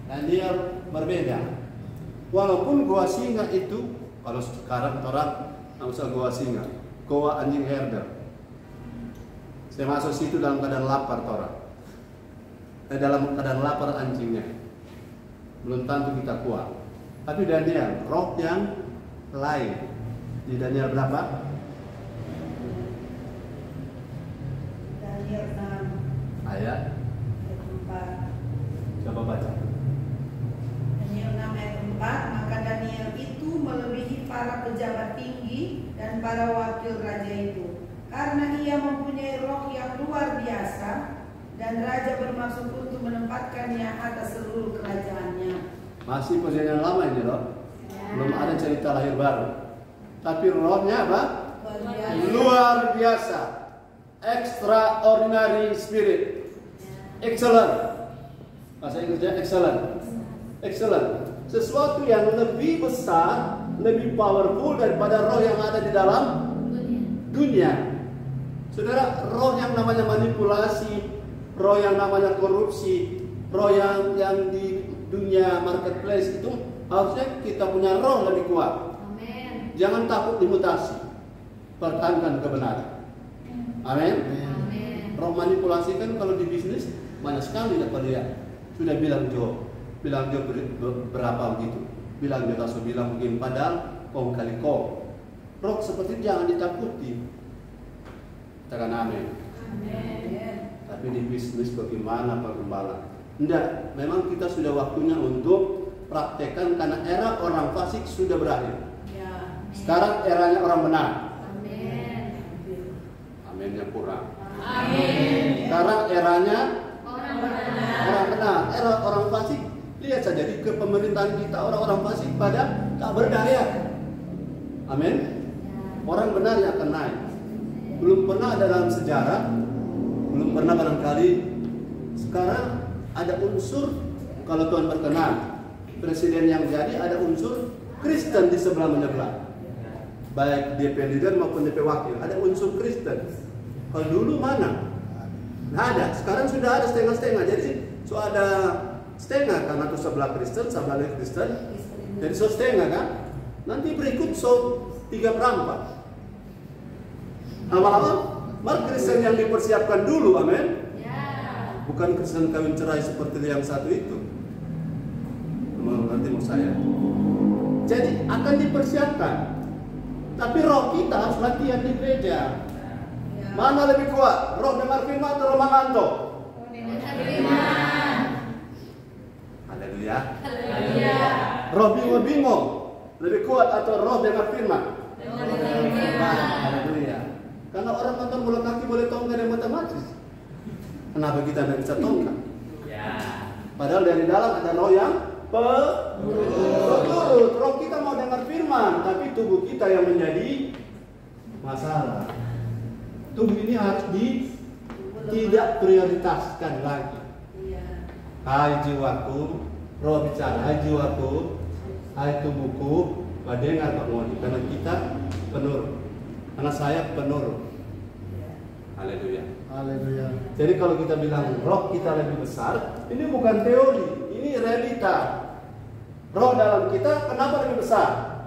A: Daniel berbeda. Walaupun goa singa itu, kalau sekarang orang nggak usah goa singa, goa anjing herder. Saya masuk situ dalam keadaan lapar orang. Dalam keadaan lapar anjingnya. Belum tentu kita kuat. Tapi Daniel, roh yang lain. Di Daniel berapa?
D: Daniel 6
A: Ayat
D: 4.
A: Coba baca.
D: Daniel 6 ayat 4. Maka Daniel itu melebihi para pejabat tinggi dan para wakil raja itu, karena ia mempunyai roh yang luar biasa, dan raja bermaksud untuk menempatkannya atas seluruh kerajaannya.
A: Masih perjanjian lama ini loh. Belum ada cerita lahir baru. Tapi rohnya apa? Luar biasa. Extraordinary spirit. Excellent. Bahasa Inggrisnya excellent. Excellent. Sesuatu yang lebih besar, lebih powerful daripada roh yang ada di dalam dunia. Saudara, roh yang namanya manipulasi, roh yang namanya korupsi, roh yang di dunia marketplace itu harusnya kita punya roh lebih kuat.
G: Amin.
A: Jangan takut dimutasi. Pertahankan kebenaran. Amin. Roh manipulasi kan kalau di bisnis banyak sekali dapat lihat. Sudah bilang Jo berapa begitu. Bilang Jo langsung bilang begini, padahal kong kali kong. Roh seperti itu jangan ditakuti. Katakan amin. Tapi di bisnis bagaimana Pak Gembala? Tidak, memang kita sudah waktunya untuk praktekkan karena era orang fasik sudah berakhir. Sekarang eranya orang benar. Aminnya kurang. Sekarang eranya orang benar. Era orang fasik. Lihat saja di kepemerintahan kita orang-orang fasik pada tak berdaya. Amin. Orang benar yang akan naik. Belum pernah ada dalam sejarah, belum pernah barangkali. Sekarang ada unsur, kalau Tuhan berkenan, presiden yang jadi ada unsur Kristen di sebelah menyebelah. Baik DP leader maupun DP wakil, ada unsur Kristen. Kalau dulu mana? Nggak ada. Sekarang sudah ada setengah-setengah. Jadi so ada setengah karena itu sebelah Kristen, sebelah Kristen. Jadi so setengah kan? Nanti berikut so 3/4. Lama-lama, mari Kristen yang dipersiapkan dulu, amin. Bukan Kristen kawin cerai seperti yang satu itu. Nanti mau saya. Jadi akan dipersiapkan. Tapi roh kita harus latihan di gereja. Mana lebih kuat? Roh dengar firman atau roh mengantuk? Haleluya. Roh bingung-bingung lebih kuat atau roh dengar firman? Haleluya. Karena orang nonton bola kaki boleh tongkat dan matematis. Kenapa kita tidak bisa tongkat? Padahal dari dalam ada roh yang penurut. Roh kita mau dengar firman, tapi tubuh kita yang menjadi masalah. Tubuh ini harus tidak prioritaskan lagi. Hai jiwaku, roh bicara, hai jiwaku, hai tubuhku, dengar Pak Moni. Karena kita penurut, karena saya penurut. Haleluya.
E: Haleluya.
A: Jadi kalau kita bilang roh kita lebih besar, ini bukan teori, ini realita. Roh dalam kita kenapa lebih besar?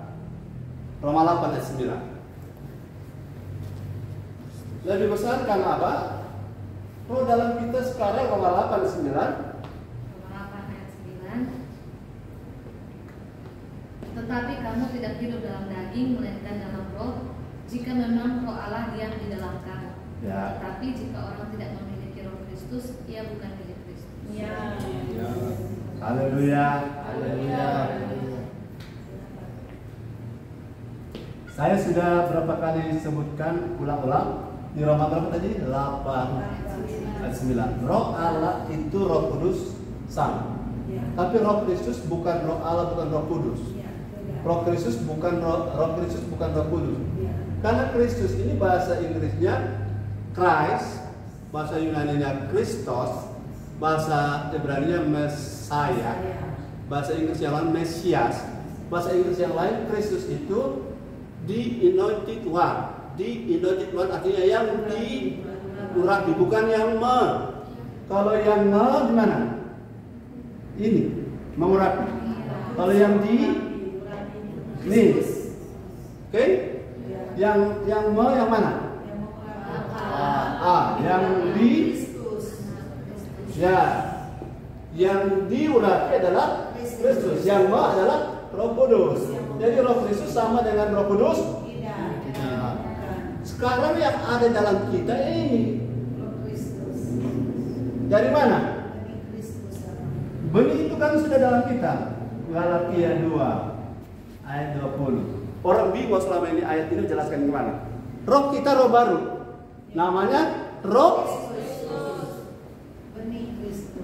A: Roma 8 ayat 9. Lebih besar karena apa? Roh dalam kita sekarang Roma 8 ayat 9.
G: Roma 8 ayat 9. Tetapi kamu tidak hidup dalam daging, melainkan dalam roh, jika memang roh Allah diam di dalam kamu.
A: Ya.
G: Tetapi jika orang tidak memiliki roh Kristus, ia bukan milik Kristus.
A: Ya. Haleluya. Haleluya. Saya sudah berapa kali sebutkan ulang-ulang di Roma berapa tadi? 8 ayat 9. Roh Allah itu Roh Kudus sama. Tapi Roh Kristus bukan Roh Allah, bukan Roh Kudus. Roh Kristus bukan Roh Kristus bukan Roh Kudus. Karena Kristus ini bahasa Inggrisnya Christ, bahasa Yunaninya Christos, bahasa Ibraninya Messiah, bahasa Inggris yang lain Mesias, bahasa Inggris yang lain Kristus itu the anointed one. The anointed one artinya yang diurapi, bukan yang Kalau yang di mana? Ini mengurapi. Kalau yang ini, oke? Yang mana? Yang yang diurapi adalah Kristus. Yang adalah Roh Kudus. Jadi Roh Kristus sama dengan Roh Kudus? Tidak. Sekarang yang ada dalam kita ini dari mana? Benih itu kan sudah dalam kita. Galatia 2 ayat 20. Orang bingung selama ini ayat ini jelaskan gimana? Roh kita roh baru. Namanya roh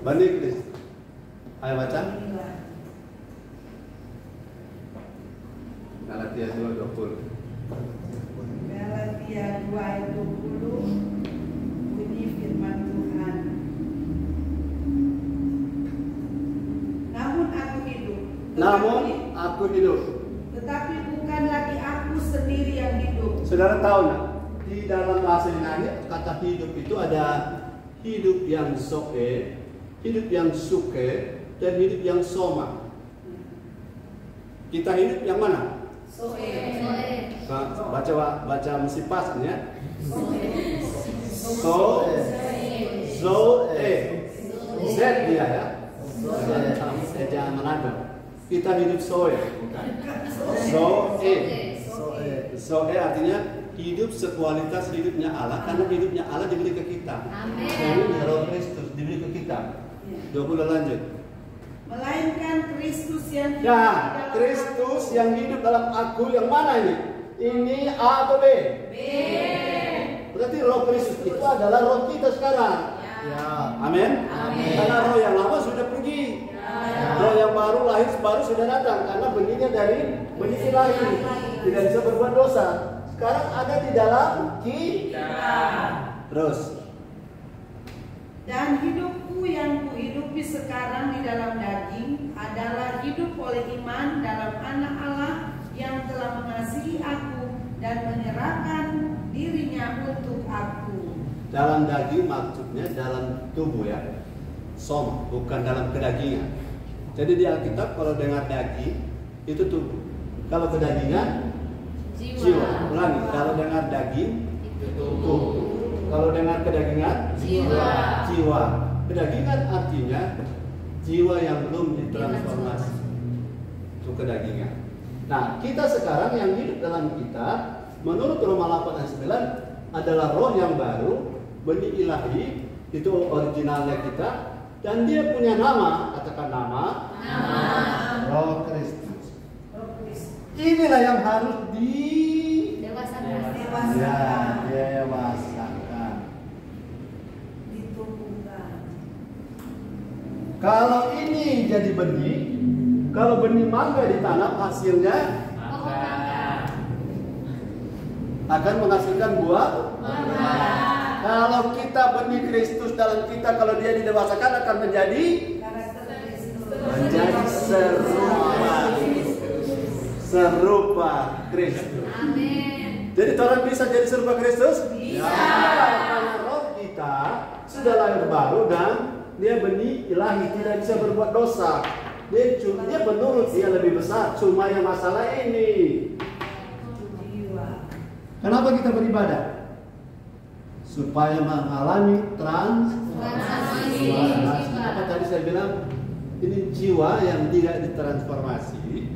A: benih Kristus. Ayo baca. Galatia 2:20.
D: Galatia 2 ayat 20 bunyi firman Tuhan. Namun aku hidup. Tetapi bukan lagi aku sendiri yang hidup.
A: Saudara tahu nggak? Di dalam bahasa Yunani kata hidup itu ada hidup yang soe, hidup yang suke, dan hidup yang soma. Kita hidup yang mana?
G: Soe.
A: Baca mesti pas ya. Z dia ya. Jangan Manado. Kita hidup soe. Soe artinya hidup sekualitas hidupnya Allah, karena hidupnya Allah diberi ke kita. Amin. Roh Kristus diberi ke kita. 20 lanjut.
D: Melainkan Kristus yang hidup
A: dalam Kristus yang hidup dalam aku, yang mana ini? Ini A atau B? B. Berarti Roh Kristus itu adalah roh kita sekarang. Ya. Amin. Karena roh yang lama sudah pergi. Roh yang baru sudah datang, karena benihnya dari benih ilahi, tidak bisa berbuat dosa. Sekarang ada di dalam kita. Terus.
D: Dan hidupku yang kuhidupi sekarang di dalam daging adalah hidup oleh iman dalam Anak Allah yang telah mengasihi aku dan menyerahkan dirinya untuk aku.
A: Dalam daging maksudnya dalam tubuh ya. Som, bukan dalam kedagingan. Jadi di Alkitab kalau dengar daging itu tubuh. Kalau kedagingan jiwa. Ulangi, kalau dengar daging itu tubuh. Kalau dengar kedagingan jiwa. Kedagingan artinya jiwa yang belum ditransformasi. Itu kedagingan. Nah, kita sekarang yang hidup dalam kita, menurut Roma 8 ayat 9, adalah roh yang baru, benih ilahi, itu originalnya kita, dan dia punya nama, katakan nama, Roh Kristus. Inilah yang harus dewasakan.
D: Ditumbuhkan.
A: Kalau ini jadi benih, kalau benih mangga ditanam, hasilnya akan menghasilkan buah. Kalau kita benih Kristus dalam kita, kalau dia didewasakan akan menjadi serupa Kristus. Jadi orang bisa jadi serupa Kristus? Bisa. Karena roh kita sudah lahir baru dan dia benih ilahi, tidak bisa berbuat dosa. Dia menurut dia lebih besar. Cuma yang masalah ini. Kenapa kita beribadah? Supaya mengalami transformasi. Apa tadi saya bilang? Ini jiwa yang tidak ditransformasi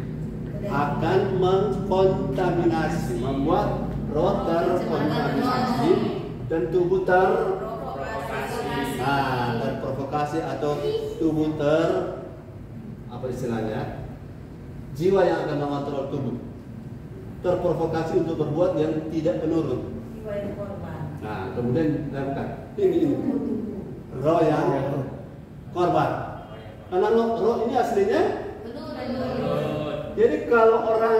A: akan mengkontaminasi, membuat roh terkontaminasi dan tubuh terprovokasi atau tubuh apa istilahnya? Jiwa yang akan mengontrol tubuh terprovokasi untuk berbuat yang tidak menurut.
D: Jiwa yang korban.
A: Nah, kemudian lakukan ini roh yang korban. Karena roh ini aslinya penurut. Jadi kalau orang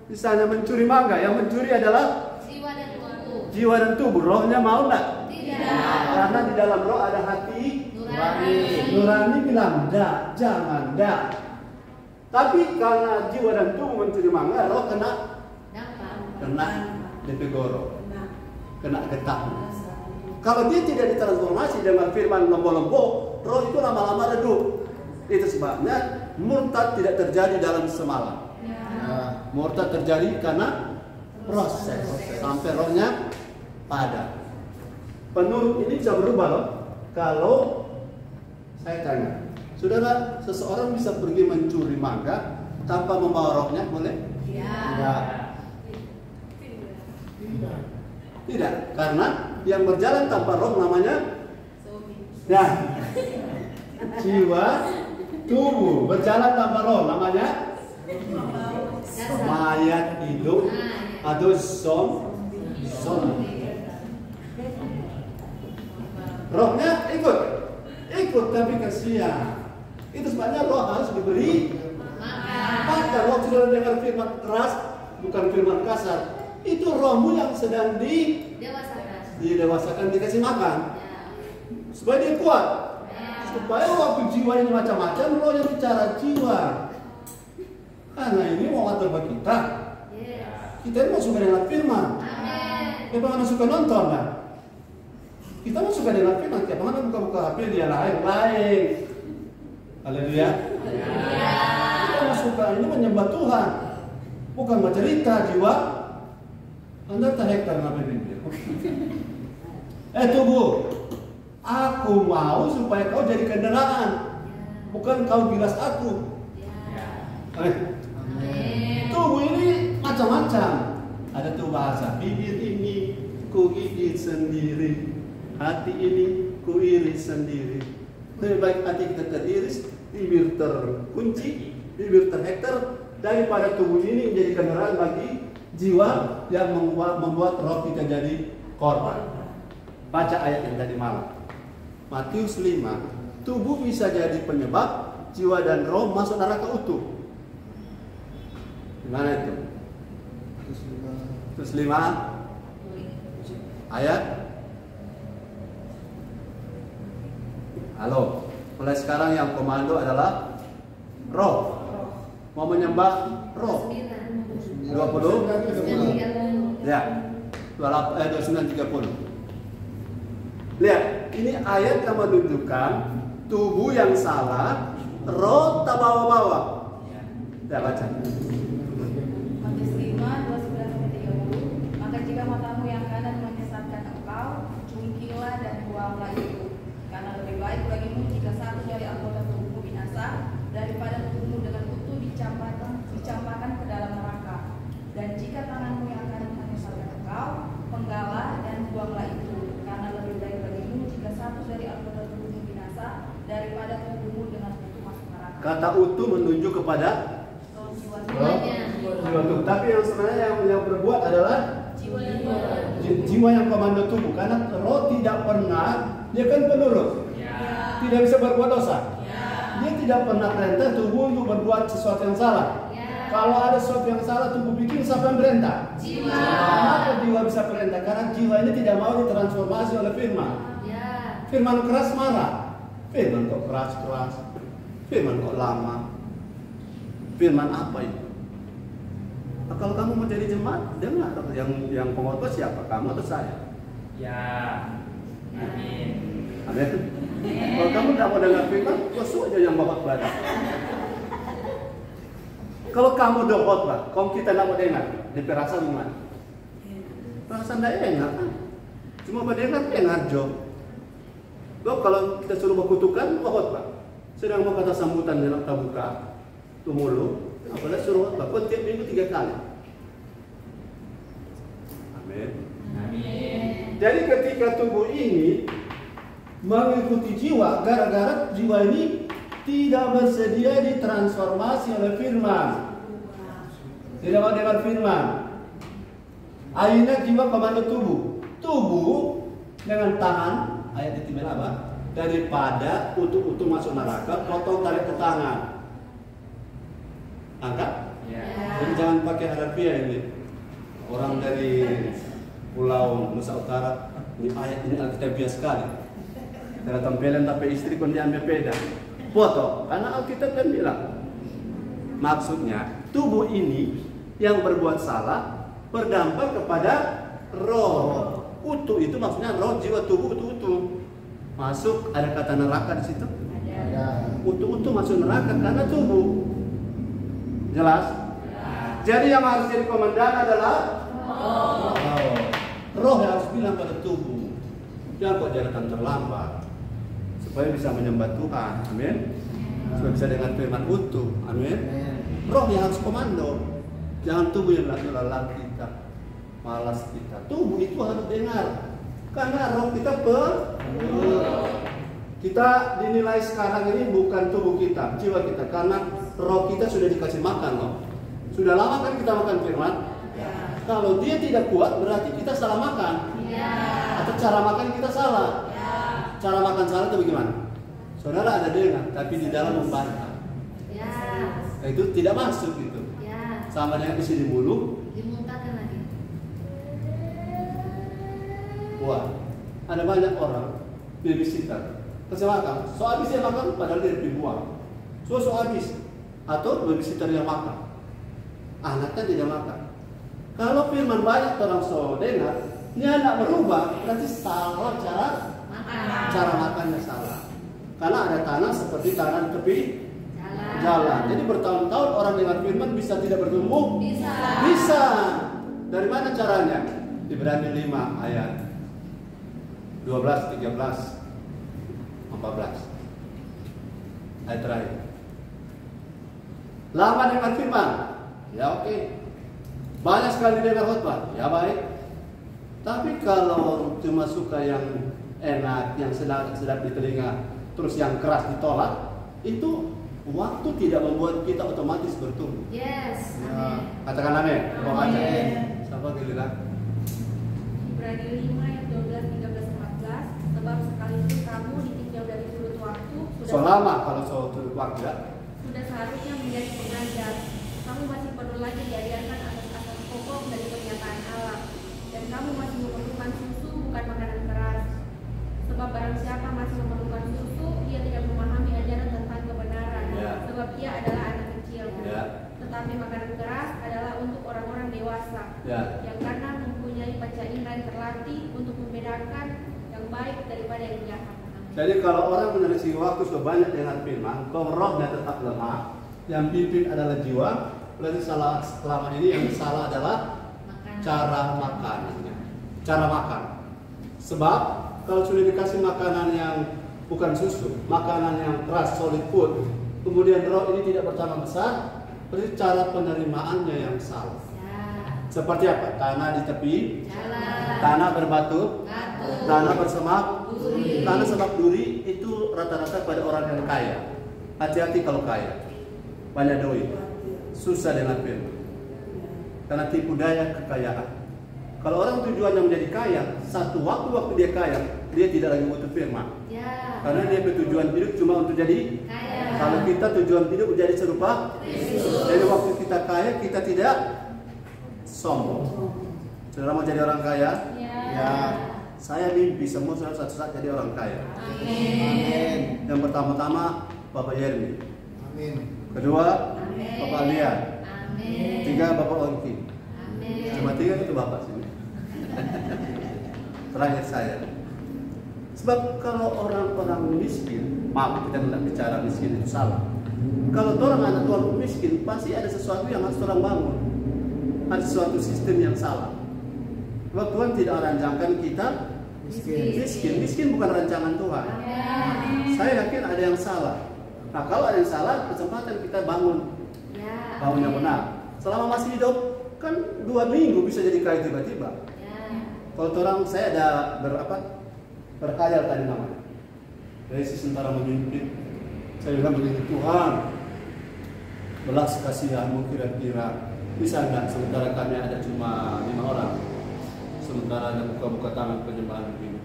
A: misalnya mencuri mangga, yang mencuri adalah jiwa dan tubuh. Rohnya mau enggak? Tidak. Karena di dalam roh ada hati nurani bilang enggak, jangan enggak. Tapi karena jiwa dan tubuh mencuri mangga, roh kena dipegoro, kena getah. Kalau dia tidak ditransformasi dengan firman lembo-lembo, roh itu lama-lama redup. Itu sebabnya murtad tidak terjadi dalam semalam. Murtad terjadi karena proses sampai rohnya padam. Penurut ini bisa berubah loh. Kalau saya tanya, saudara, seseorang bisa pergi mencuri mangga tanpa membawa rohnya, boleh? Tidak, karena yang berjalan tanpa roh namanya jiwa, tubuh. Berjalan tanpa roh namanya mayat hidup atau zombie. Rohnya ikut tapi kasihan. Itu sebabnya roh harus diberi makan. Roh sudah dengar firman keras, bukan firman kasar. Itu rohmu yang sedang didewasakan, dikasih makan supaya dia kuat. Supaya waktu jiwa ini macam-macam, roh yang bicara jiwa. Karena ini mau atur bagi kita. Kita ini mau suka dengan firman. Kita mana suka nonton kan? Kita mau suka dengan firman. Kita mana buka-buka HP dia lain. Haleluya. Kita mau suka ini menyembah Tuhan, bukan bercerita jiwa. Anda tak hektar apa ini? Tubuh. Aku mau supaya kau jadi kendaraan, bukan kau gilas aku. Tubuh ini macam-macam. Ada tuh bahasa, bibir ini ku gigit sendiri, hati ini ku iris sendiri. Lebih baik hati kita teriris, bibir terkunci, bibir terhektar, daripada tubuh ini menjadi kendaraan bagi jiwa yang membuat roh kita jadi korban. Baca ayat yang tadi malam, Matius 5. Tubuh bisa jadi penyebab jiwa dan roh masuk neraka utuh. Gimana itu? Terus 5 ayat. Halo, mulai sekarang yang komando adalah roh. Mau menyembah roh. 20 ya 29:30. Lihat, ini ayat yang menunjukkan tubuh yang salah, roh tak bawa-bawa. Ya, baca.
G: Matius 5:29-30. Maka jika matamu yang kanan menyesatkan engkau, cungkillah dan buanglah itu. Karena lebih baik bagimu jika satu dari anggota tubuhmu binasa daripada tubuhmu dengan utuh dicampakkan ke dalam neraka
A: Kata utuh menunjuk kepada jiwa tubuh. Tapi yang sebenarnya yang berbuat adalah jiwa yang komando tubuh. Karena roh tidak pernah, dia kan penurut, tidak bisa berbuat dosa. Dia tidak pernah perintah tubuh untuk berbuat sesuatu yang salah. Kalau ada sesuatu yang salah, tubuh bikin siapa yang perintah? Jiwa. Kenapa jiwa bisa perintah? Karena jiwa ini tidak mau ditransformasi oleh firman. Firman keras marah. Firman kok keras. Firman kok lama. Firman apa itu? Nah, kalau kamu mau jadi jemaat, dengar yang pengkhotbah siapa? Kamu atau saya?
F: Ya. Amin.
A: Amin. Kalau kamu tidak mau dengar firman, kosong aja yang bawa badan. Kalau kamu udah khotbah, kalau kita tidak mau dengar, di perasaan gimana? Perasaan tidak enak kan? Cuma dengar Jo. Kalau kita suruh berkutukan, mau khotbah. Sedang mau kata sambutan dalam tabuka, tuh mulu, apalagi suruh khotbah. Kau tiap minggu 3 kali. Amin. Jadi ketika tubuh ini mengikuti jiwa, gara-gara jiwa ini tidak bersedia ditransformasi oleh firman. Tidak mau dengar firman. Akhirnya jiwa komando tubuh. Tubuh dengan tangan, ayat itu apa? Daripada utuh-utuh masuk neraka, potong tarik ke tangan. Angkat? Jadi jangan pakai harafiah ini. Orang dari Pulau Nusa Utara, ini ayat ini alkitabiah sekali. Karena tampilan tapi istri pun diambil beda. Foto, karena Alkitab kan bilang maksudnya tubuh ini yang berbuat salah berdampak kepada roh. Utuh itu maksudnya roh, jiwa, tubuh utuh. Masuk, ada kata neraka di situ? Ada. Utuh masuk neraka karena tubuh. Jelas? Jadi yang harus jadi komandan adalah roh. Roh yang harus bilang pada tubuh. Jangan kok jalan terlambat. Supaya bisa menyembah Tuhan, amin. Supaya bisa dengar firman utuh, amin. Roh yang harus komando, jangan tubuh yang lelah kita, malas kita. Tubuh itu harus dengar, karena roh kita kita dinilai sekarang ini bukan tubuh kita, jiwa kita, karena roh kita sudah dikasih makan loh. Sudah lama kan kita makan firman. Kalau dia tidak kuat berarti kita salah makan, atau cara makan kita salah. Cara makan salah itu bagaimana? Saudara ada dengar, tapi di dalam membantah. Itu tidak masuk gitu. Sama dengan isi di mulut,
G: dimuntahkan lagi.
A: Wah, ada banyak orang babysitter kasih makan, so habis dia makan padahal dia dibuang. So habis, atau babysitter yang makan, anaknya tidak makan. Kalau firman banyak orang so dengar, dia tidak berubah, berarti salah cara makannya salah. Karena ada tanah seperti tanah tepi jalan. Jadi bertahun-tahun orang dengar firman bisa tidak bertumbuh? Bisa. Dari mana caranya? Ibrani 5 ayat 12, 13, 14. Ayat terakhir. Lama dengar firman? Ya oke. Banyak sekali dengar khotbah? Ya baik. Tapi kalau cuma suka yang enak, yang sedap di telinga, terus yang keras ditolak, itu waktu tidak membuat kita otomatis bertumbuh.
G: Yes.
A: Ya, katakan amin. Amin. Siapa bilang?
J: Ibrani 5 ayat 12, 13, 14. Sebab sekalipun kamu ditinjau dari sudut waktu,
A: selama kalau sudut waktu ya,
J: sudah seharusnya menjadi pengajar. Kamu masih perlu lagi diajarkan atas pokok dari pernyataan Allah, dan kamu masih memerlukan susu bukan makanan keras. Sebab barang siapa masih memerlukan susu, ia tidak memahami ajaran tentang kebenaran, sebab ia adalah anak kecil. Tetapi makanan keras adalah untuk orang-orang dewasa, yang karena mempunyai panca indera yang terlatih untuk membedakan yang baik daripada yang jahat.
A: Jadi kalau orang menyelesaikan waktu sudah banyak dengan firman, kalau rohnya tetap lemah, yang pimpin adalah jiwa, berarti salah selama ini yang salah adalah cara makanannya, cara makan. Sebab kalau sudah dikasih makanan yang bukan susu, makanan yang keras, solid food, kemudian roh ini tidak bertambah besar, berarti cara penerimaannya yang salah. Seperti apa? Tanah di tepi, tanah berbatu, tanah bersemak, tanah semak duri itu rata-rata pada orang yang kaya. hati-hati kalau kaya, banyak duit, susah dengan firman. Karena tipu daya kekayaan. Kalau orang tujuannya menjadi kaya, satu waktu dia kaya, dia tidak lagi butuh firman. Karena dia tujuan hidup cuma untuk jadi kaya. Kalau kita tujuan hidup menjadi serupa Kristus. Jadi waktu kita kaya, kita tidak sombong. Saudara mau jadi orang kaya? Ya. Saya mimpi semua saudara satu saat jadi orang kaya. Amin. Yang pertama-tama Bapak Yermi. Amin. Kedua Bapak Lia. Amin. Tiga Bapak Ongki. Amin. Cuma tiga itu Bapak sini. Terakhir saya. Sebab kalau orang-orang miskin, maaf kita tidak bicara miskin itu salah. Kalau orang anak Tuhan miskin, pasti ada sesuatu yang harus orang bangun. Ada sesuatu sistem yang salah. Sebab Tuhan tidak rancangkan kita miskin. Miskin bukan rancangan Tuhan. Saya yakin ada yang salah. Nah kalau ada yang salah, kesempatan kita bangun yang benar. Selama masih hidup, kan 2 minggu bisa jadi kaya tiba-tiba. Kalau orang saya ada berkhayal tadi namanya. Dari sementara memimpin, saya bilang begini, Tuhan, belas kasihanmu kira-kira bisa nggak sementara kami ada cuma 5 orang, sementara ada buka-buka tangan penyembahan begini.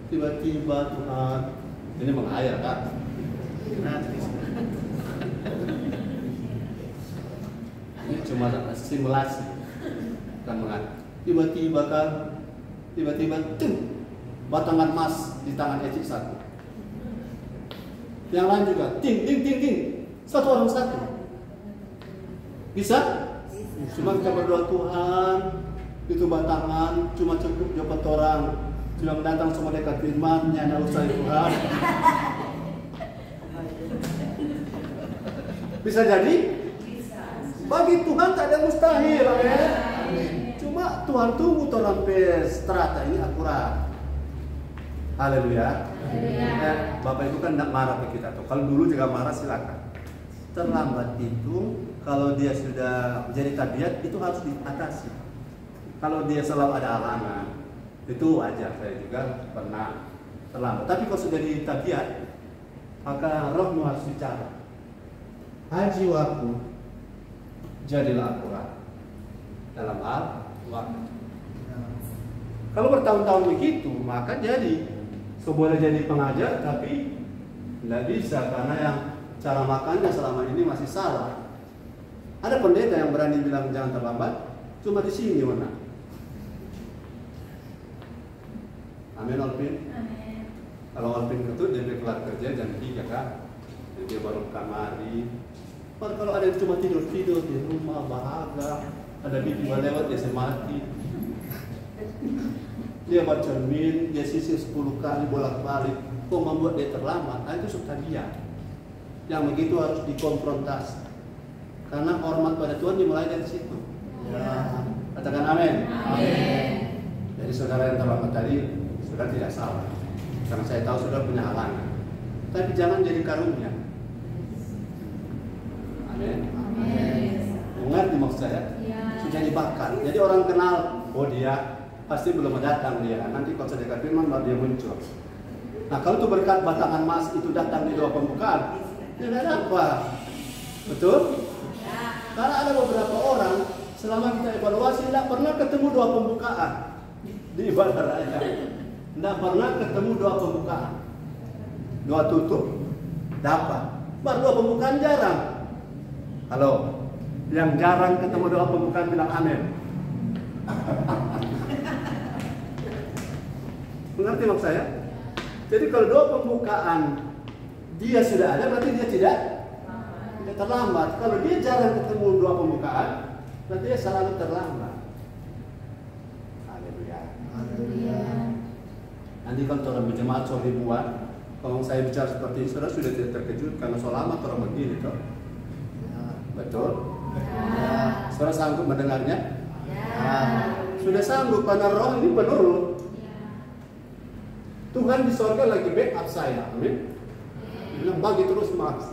A: Tiba-tiba Tuhan, ini menghayal kan? Ini cuma simulasi, bukan menghayal. Tiba-tiba kan, batangan emas di tangan Eci satu. Yang lain juga, ting. Satu orang satu. Bisa? Cuma kita berdoa Tuhan, itu batangan cuma cukup dapat orang. Cuma datang semua dekat firman, nyana usai Tuhan. Bisa jadi? Bagi Tuhan tak ada mustahil, ya. Cuma Tuhan tunggu orang strata ini akurat. Haleluya. Bapak itu kan tidak marah ke kita tuh. Kalau dulu juga marah silakan. Terlambat itu kalau dia sudah menjadi tabiat itu harus diatasi. Kalau dia selalu ada halangan itu wajar, saya juga pernah terlambat. Tapi kalau sudah di tabiat maka rohmu harus bicara. Haji waktu jadilah akurat dalam hal waktu. Kalau bertahun-tahun begitu maka jadi. So, boleh jadi pengajar tapi tidak bisa karena yang cara makannya selama ini masih salah. Ada pendeta yang berani bilang jangan terlambat, cuma di sini mana. Amin Alvin. Kalau Alvin itu dia kelar kerja jam 3 kan, jadi dia baru kamari. Kalau ada yang cuma tidur di rumah bahagia, ada bibi lewat dia semati. Dia baca cermin, dia sisir 10 kali bolak-balik, kok membuat dia terlambat? Nah, itu suka dia. Yang begitu harus dikonfrontasi. Karena hormat pada Tuhan dimulai dari situ. Ya. Katakan amin. Amin. Jadi saudara yang terlambat tadi sudah tidak salah. Karena saya tahu saudara punya halangan. Tapi jangan jadi karunia. Amin. Amin. Mengerti maksud saya? Ya. Sudah dibakar. Jadi orang kenal, oh dia pasti belum datang dia. Nanti kalau saya dekat firman baru dia muncul. Nah kalau itu berkat batangan emas itu datang di doa pembukaan, tidak ada apa. Betul? Ya. Karena ada beberapa orang selama kita evaluasi tidak pernah ketemu doa pembukaan di ibadah raya. Tidak pernah ketemu doa pembukaan. Doa tutup dapat. Baru doa pembukaan jarang. Halo, yang jarang ketemu doa pembukaan bilang amin. Mengerti maksud saya? Jadi kalau doa pembukaan dia sudah ada, berarti dia tidak terlambat. Kalau dia jarang ketemu doa pembukaan, berarti dia selalu terlambat. Haleluya. Nanti kalau orang berjemaat soal ribuan, kalau saya bicara seperti ini, saudara sudah tidak terkejut karena soal lama orang begini, toh? Betul? Ya. Saudara sanggup mendengarnya? Ya. Sudah sanggup karena roh ini menurut. Tuhan di sorga lagi backup saya, amin. Bilang bagi terus mas.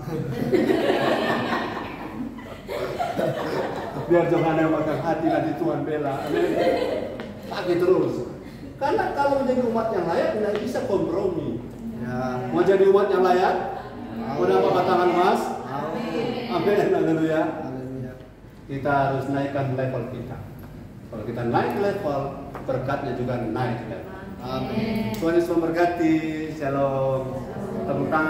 A: Biar jangan ada makan hati nanti Tuhan bela, amin. Bagi terus. Karena kalau menjadi umat yang layak tidak bisa kompromi. Ya. Mau jadi umat yang layak, Mau dapat batangan emas?
E: Amin.
A: Amin. Haleluya.
E: Haleluya.
A: Kita harus naikkan level kita. Kalau kita naik level, berkatnya juga naik level.
E: Amin.
A: Tuhan Yesus memberkati. Shalom. Tepuk tangan.